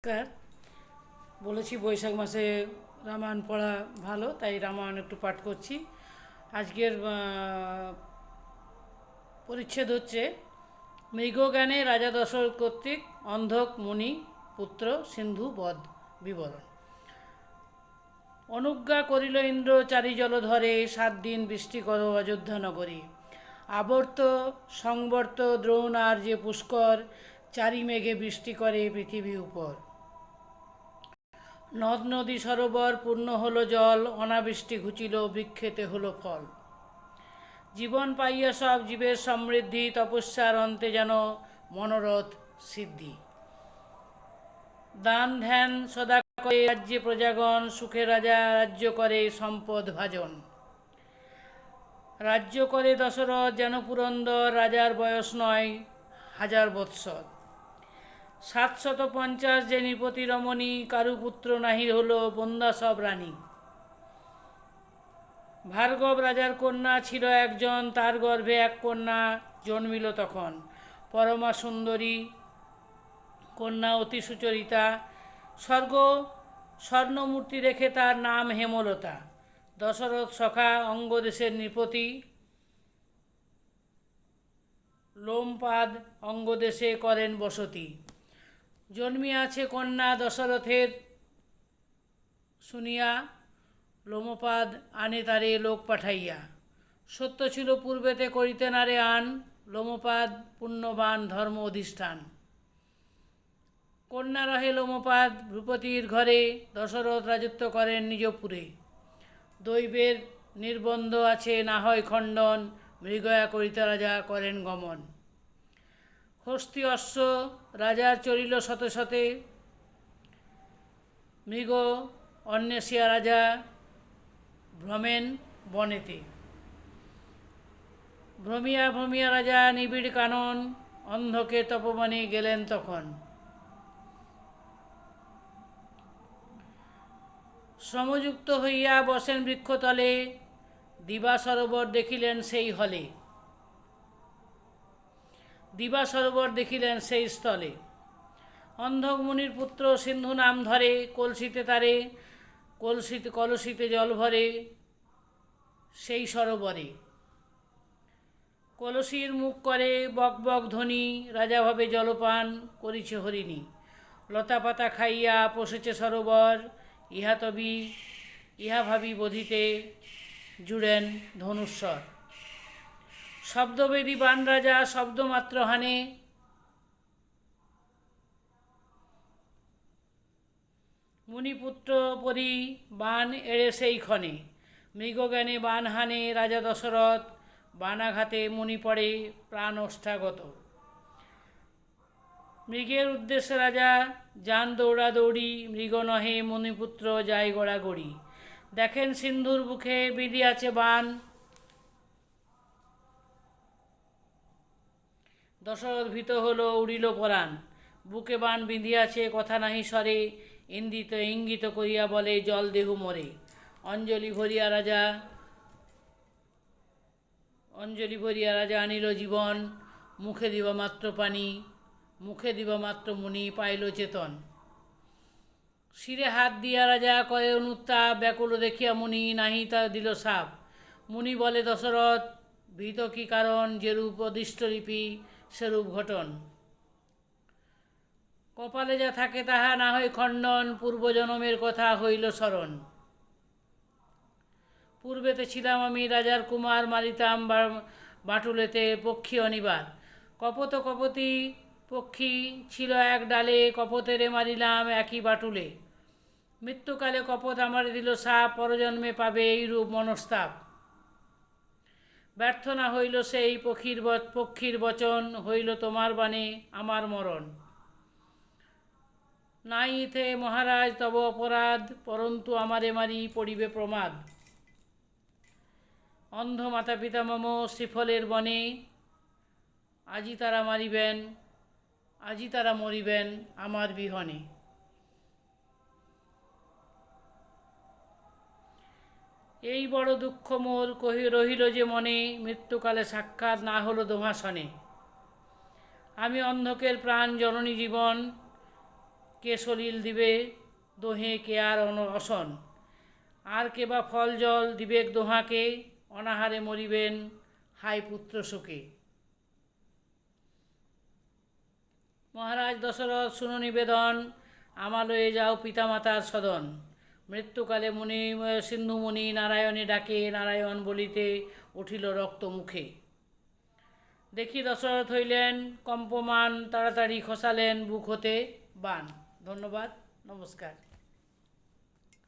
নমস্কার। বলেছি বৈশাখ মাসে রামায়ণ পড়া ভালো, তাই রামায়ণ একটু পাঠ করছি। আজকের পরিচ্ছেদ হচ্ছে মৃগজ্ঞানে রাজা দশরথ কর্তৃক অন্ধক মুনি পুত্র সিন্ধু বধ বিবরণ। অনুজ্ঞা করিল ইন্দ্র চারি জলধরে, 7 দিন বৃষ্টি করো অযোধ্যা নগরী। আবর্ত সংবর্ত দ্রোণ আর যে পুষ্কর, চারি মেঘে বৃষ্টি করে পৃথিবী উপর। নদ নদী সরোবর পূর্ণ হলো জল, অনাবৃষ্টি ঘুচিল বৃক্ষেতে হলো ফল। জীবন পাইয়া সব জীবের সমৃদ্ধি, তপস্যার অন্তে যেন মনোরথ সিদ্ধি। দান ধ্যান সদা করে রাজ্যে প্রজাগণ, সুখে রাজা রাজ্য করে সম্পদ ভাজন। রাজ্য করে দশরথ যেন পুরন্দর, রাজার বয়স নয় 1000 বৎসর। 750 যে নৃপতি রমণী, কারুপুত্র নাহি হলো বন্দা সব রানী। ভার্গব রাজার কন্যা ছিল একজন, তার গর্ভে এক কন্যা জন্মিল তখন। পরমা সুন্দরী কন্যা অতি সুচরিতা, স্বর্ণমূর্তি রেখে তার নাম হেমলতা। দশরথ সখা অঙ্গদেশের নৃপতি, লোমপাদ অঙ্গদেশে করেন বসতি। জন্মিয়াছে কন্যা দশরথের, শুনিয়া লোমপাদ আনে তারে লোক পাঠাইয়া। সত্য ছিল পূর্বেতে করিতে নারে আন, লোমপাদ পুণ্যবান ধর্ম অধিষ্ঠান। কন্যা রহে লোমপাদ ভূপতির ঘরে, দশরথ রাজত্ব করেন নিজপুরে। দৈবের নির্বন্ধ আছে না হয় খণ্ডন, মৃগয়া করিতে রাজা করেন গমন। হস্তি অশ্ব রাজার চরিল শতে শতে, মৃগ অন্বেষিয়া রাজা ভ্রমেন বনেতে। ভ্রমিয়া ভ্রমিয়া রাজা নিবিড় কানন, অন্ধকে তপবনে গেলেন তখন। শ্রমযুক্ত হইয়া বসেন বৃক্ষতলে, দিবা সরোবর দেখিলেন সেই হলে। দিবা সরোবর দেখিলেন সেই স্থলে। অন্ধক মুনির পুত্র সিন্ধু নাম ধরে, কলসিতে তারে কলসিতে জল ভরে সেই সরোবরে। কলসির মুখ করে বক বক ধ্বনি, রাজা ভাবে জলপান করিছে হরিণী। লতা পাতা খাইয়া পশেছে সরোবর, ইহা ভাবি বোধিতে জুড়েন ধনুস্বর। শব্দবেদী বান রাজা শব্দমাত্র হানে, মুনিপুত্র পরি বান এড়ে সেই ক্ষণে। মৃগজ্ঞানে বান হানে রাজা দশরথ, বানাঘাতে মুনি পড়ে প্রাণ ওষ্ঠাগত। মৃগের উদ্দেশ্যে রাজা যান দৌড়াদৌড়ি, মৃগ নহে মুনিপুত্র যায় গড়াগড়ি। দেখেন সিন্ধুর বুকে বিঁধিয়াছে বান, দশরথ ভীত হল উড়িল পরাণ। বুকে বান বিঁধিয়াছে কথা নাহি সরে, ইঙ্গিত করিয়া বলে জল দেহু মরে। অঞ্জলি ভরিয়া রাজা আনিল জীবন, মুখে দিবা মাত্র পানি, মুখে দিবা মাত্র মুনি পাইল চেতন। শিরে হাত দিয়া রাজা করে অনুত্তাপ, ব্যাকুল দেখিয়া মুনি নাহি তা দিল সাপ। মুনি বলে দশরথ ভীত কি কারণ, যেরূপ অদিষ্টলিপি সেরূপ ঘটন। কপালে যা থাকে তাহা না হয় খণ্ডন, পূর্বজন্মের কথা হইল স্মরণ। পূর্বেতে ছিলাম আমি রাজার কুমার, মারিতাম বাটুলেতে পক্ষী অনিবার। কপতি পক্ষী ছিল এক ডালে, কপতেরে মারিলাম একই বাটুলে। মৃত্যুকালে কপত আমারে দিল সাপ, পরজন্মে পাবে এইরূপ মনস্তাপ। ব্যর্থ না হইল সেই পক্ষীর বচন, হইল তোমার বাণে আমার মরণ। নাই ইথে মহারাজ তব অপরাধ, পরন্তু আমারে মারি পড়িবে প্রমাদ। অন্ধ মাতা পিতা মম শ্রীফলের বনে, আজি তারা মরিবেন আমার বিহনে। এই বড় দুঃখ মোর রহিল যে মনে, মৃত্যুকালে সাক্ষাৎ না হলো দোহাসনে। আমি অন্ধকের প্রাণ জননী জীবন, কে সলিল দিবে দোহে কে আর অসন, আর কে বা ফল জল দিবেক দোহাকে, অনাহারে মরিবেন হাই পুত্র শোকে। মহারাজ দশরথ শুনো নিবেদন, আমালয়ে যাও পিতামাতার সদন। মৃত্যুকালে মুনি সিন্ধুমুনি নারায়ণে ডাকে, নারায়ণ বলিতে উঠিল রক্ত মুখে। দেখি দশরথ হইলেন কম্পমান, তাড়াতাড়ি খসালেন বুক হতে বান। ধন্যবাদ, নমস্কার।